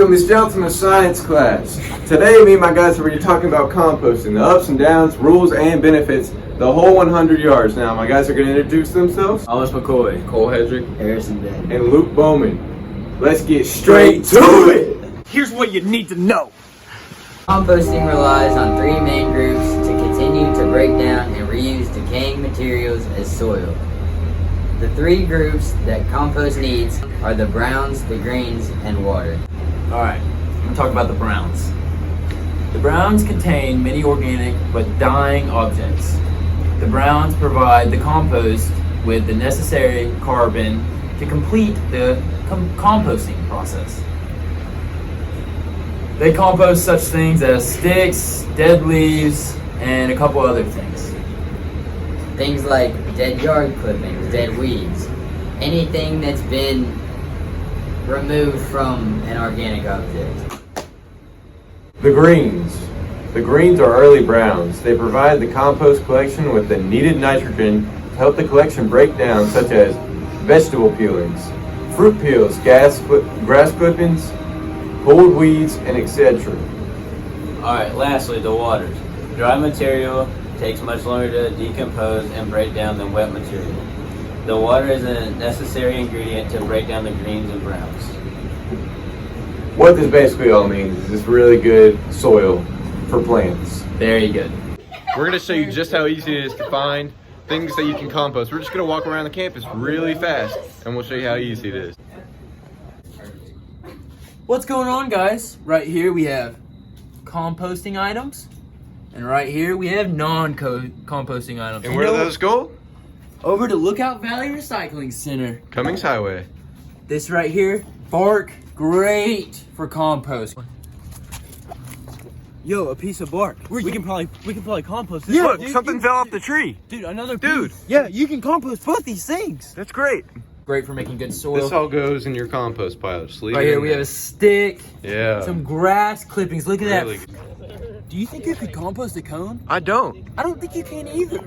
welcome Ms. Jones to my science class. Today, me and my guys are going to be talking about composting, the ups and downs, rules, and benefits, the whole 100 yards. Now, my guys are going to introduce themselves. Alice McCoy, Cole Hedrick, Harrison Ben, and Luke Bowman. Let's get straight to it. here's what you need to know. Composting relies on three main groups to continue to break down and reuse decaying materials as soil. The three groups that compost needs are the browns, the greens, and water. Alright, I'm going to talk about the browns. The browns contain many organic but dying objects. The browns provide the compost with the necessary carbon to complete the composting process. They compost such things as sticks, dead leaves, and a couple other things. Things like dead yard clippings, dead weeds, anything that's been removed from an organic object. The greens. The greens are early browns. They provide the compost collection with the needed nitrogen to help the collection break down, such as vegetable peelings, fruit peels, grass clippings, pulled weeds, and etc. Alright, lastly, the waters. Dry material takes much longer to decompose and break down than wet material. The water is a necessary ingredient to break down the greens and browns. What this basically all means is it's really good soil for plants. Very good. We're going to show you just how easy it is to find things that you can compost. We're just going to walk around the campus really fast and we'll show you how easy it is. What's going on, guys? Right here we have composting items, and right here we have non-composting items. And where do those go? Over to Lookout Valley Recycling Center. Cummings Highway. This right here, bark, great for compost. Yo, a piece of bark. We can probably compost this. Yeah, look, something fell off the tree. Dude, another Dude. piece. Yeah, you can compost both these things. That's great. Great for making good soil. This all goes in your compost pile. Just leave Right it here in we there. have a stick, Yeah. some grass clippings. Look at Really that. Do you think you could compost a cone? I don't. I don't think you can either.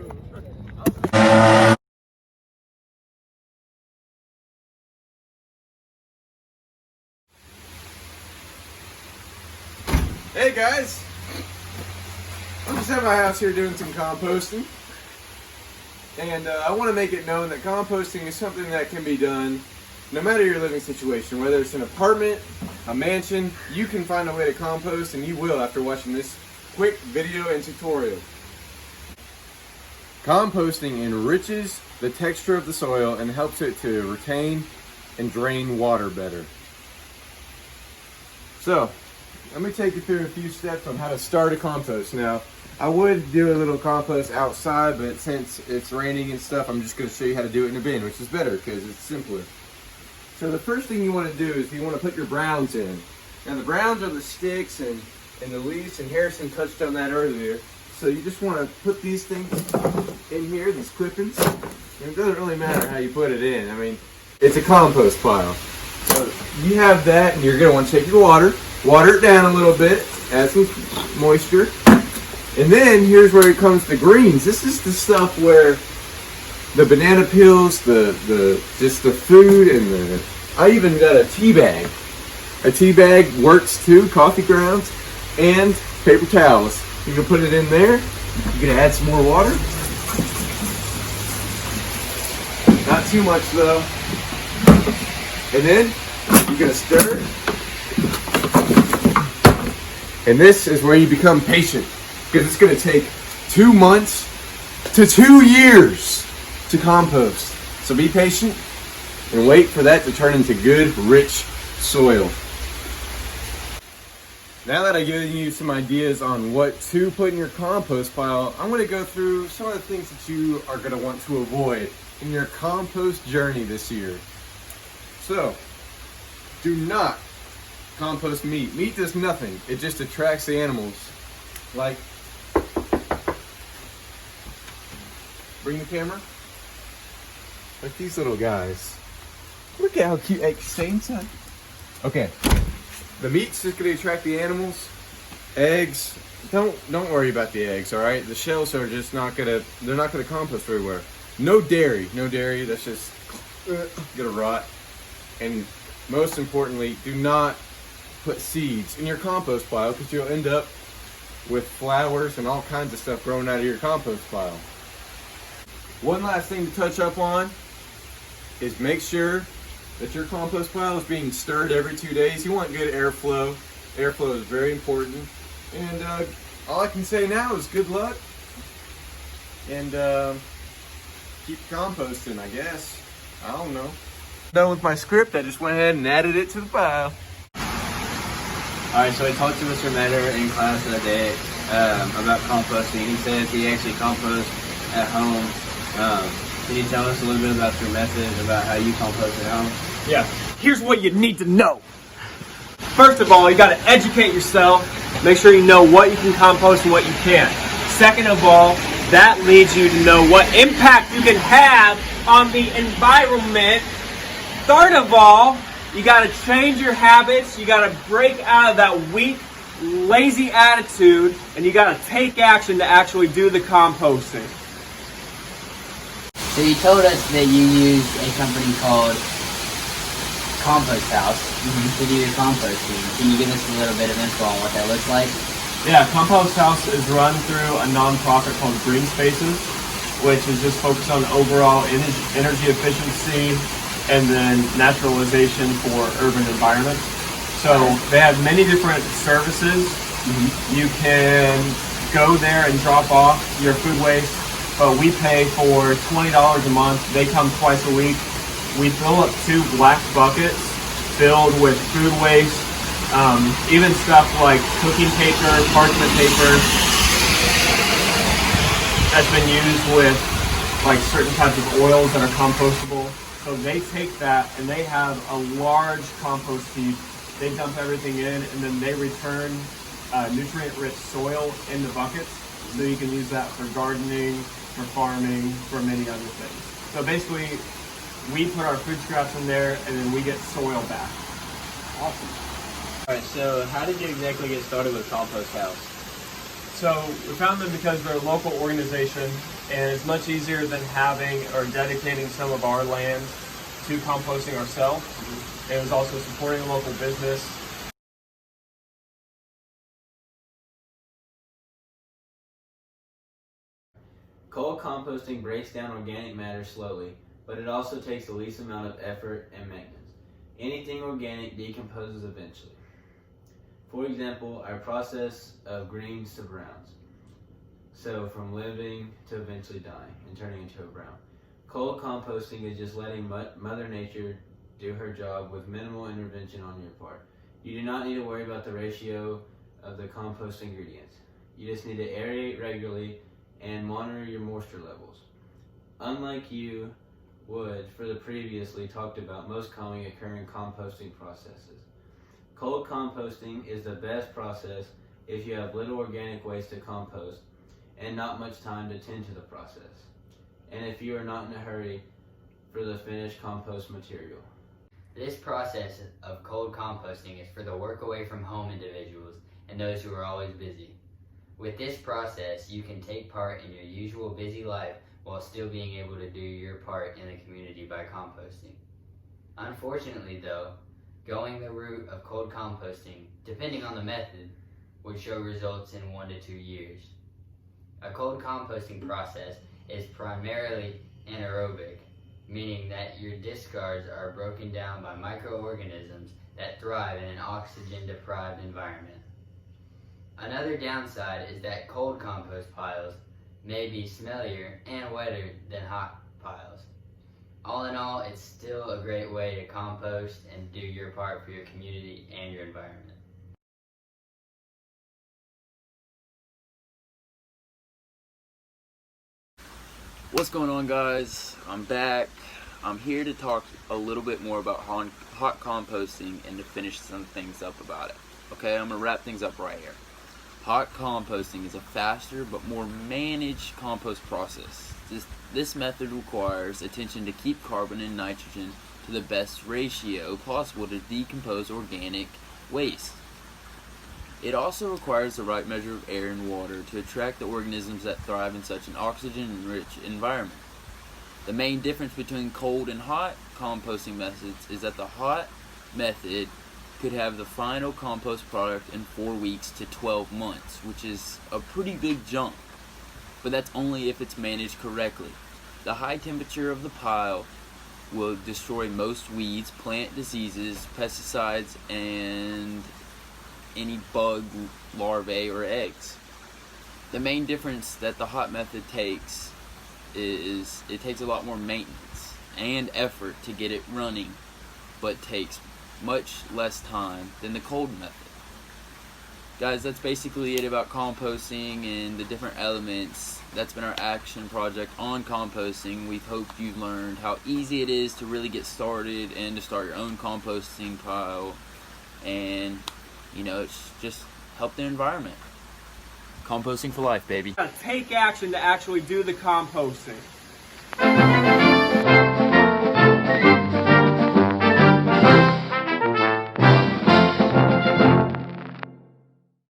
Hey guys, I'm just at my house here doing some composting, and I want to make it known that composting is something that can be done no matter your living situation, whether it's an apartment, a mansion. You can find a way to compost, and you will after watching this quick video and tutorial. Composting enriches the texture of the soil and helps it to retain and drain water better. So, let me take you through a few steps on how to start a compost. Now, I would do a little compost outside, but since it's raining and stuff, I'm just going to show you how to do it in a bin, which is better because it's simpler. So the first thing you want to do is you want to put your browns in. Now the browns are the sticks and the leaves, and Harrison touched on that earlier. So you just want to put these things in here, these clippings. And it doesn't really matter how you put it in. I mean, it's a compost pile. So you have that, and you're going to want to take your water it down a little bit, add some moisture. And then here's where it comes to greens. This is the stuff where the banana peels, just the food, and I even got a tea bag. A tea bag works too, coffee grounds, and paper towels. You can put it in there. You can add some more water. Not too much though. And then you're gonna stir. And this is where you become patient, because it's gonna take 2 months to 2 years to compost. So be patient and wait for that to turn into good, rich soil. Now that I've given you some ideas on what to put in your compost pile, I'm going to go through some of the things that you are going to want to avoid in your compost journey this year. So, do not compost meat. Meat does nothing. It just attracts the animals. Like, bring the camera. Like these little guys. Look at how cute. Hey, stay inside. Okay. The meat's just going to attract the animals. Eggs, don't worry about the eggs, all right? The shells are just not going to, they're not going to compost very well. No dairy, that's just going to rot. And most importantly, do not put seeds in your compost pile, because you'll end up with flowers and all kinds of stuff growing out of your compost pile. One last thing to touch up on is make sure that your compost pile is being stirred every 2 days. You want good airflow. Airflow is very important. And all I can say now is good luck. And keep composting, I guess. I don't know. Done with my script, I just went ahead and added it to the pile. Alright, so I talked to Mr. Metter in class that day about composting. He says he actually composts at home. Can you tell us a little bit about your method, about how you compost at home? Yeah. Here's what you need to know. First of all, you got to educate yourself. Make sure you know what you can compost and what you can't. Second of all, that leads you to know what impact you can have on the environment. Third of all, you got to change your habits. You got to break out of that weak, lazy attitude, and you got to take action to actually do the composting. So you told us that you use a company called Compost House to do your composting. Can you give us a little bit of info on what that looks like? Yeah, Compost House is run through a non-profit called Green Spaces, which is just focused on overall energy efficiency and then naturalization for urban environments. So they have many different services. You can go there and drop off your food waste, but we pay for $20 a month. They come twice a week. We fill up 2 black buckets filled with food waste, even stuff like cooking paper, parchment paper that's been used with like certain types of oils that are compostable. So they take that and they have a large compost heap. They dump everything in and then they return nutrient-rich soil in the buckets, so you can use that for gardening, for farming, for many other things. So basically, we put our food scraps in there and then we get soil back. Awesome. Alright, so how did you exactly get started with Compost House? So we found them because they're a local organization and it's much easier than having or dedicating some of our land to composting ourselves. It was also supporting a local business. Cold composting breaks down organic matter slowly, but it also takes the least amount of effort and maintenance. Anything organic decomposes eventually. For example, our process of greens to browns. So from living to eventually dying and turning into a brown. Cold composting is just letting Mother Nature do her job with minimal intervention on your part. You do not need to worry about the ratio of the compost ingredients. You just need to aerate regularly and monitor your moisture levels. Unlike you would for the previously talked about most commonly occurring composting processes. Cold composting is the best process if you have little organic waste to compost and not much time to tend to the process, and if you are not in a hurry for the finished compost material. This process of cold composting is for the work away from home individuals and those who are always busy. With this process, you can take part in your usual busy life while still being able to do your part in the community by composting. Unfortunately though, going the route of cold composting, depending on the method, would show results in 1 to 2 years. A cold composting process is primarily anaerobic, meaning that your discards are broken down by microorganisms that thrive in an oxygen-deprived environment. Another downside is that cold compost piles may be smellier and wetter than hot piles. All in all, it's still a great way to compost and do your part for your community and your environment. What's going on, guys? I'm back. I'm here to talk a little bit more about hot composting and to finish some things up about it. Okay, I'm gonna wrap things up right here. Hot composting is a faster but more managed compost process. This method requires attention to keep carbon and nitrogen to the best ratio possible to decompose organic waste. It also requires the right measure of air and water to attract the organisms that thrive in such an oxygen-rich environment. The main difference between cold and hot composting methods is that the hot method could have the final compost product in 4 weeks to 12 months, which is a pretty big jump. But that's only if it's managed correctly. The high temperature of the pile will destroy most weeds, plant diseases, pesticides, and any bug larvae or eggs. The main difference that the hot method takes is it takes a lot more maintenance and effort to get it running, but takes much less time than the cold method. Guys, that's basically it about composting and the different elements. That's been our action project on composting. We hope you've learned how easy it is to really get started and to start your own composting pile, and it's just help the environment. Composting for life, baby. Take action to actually do the composting.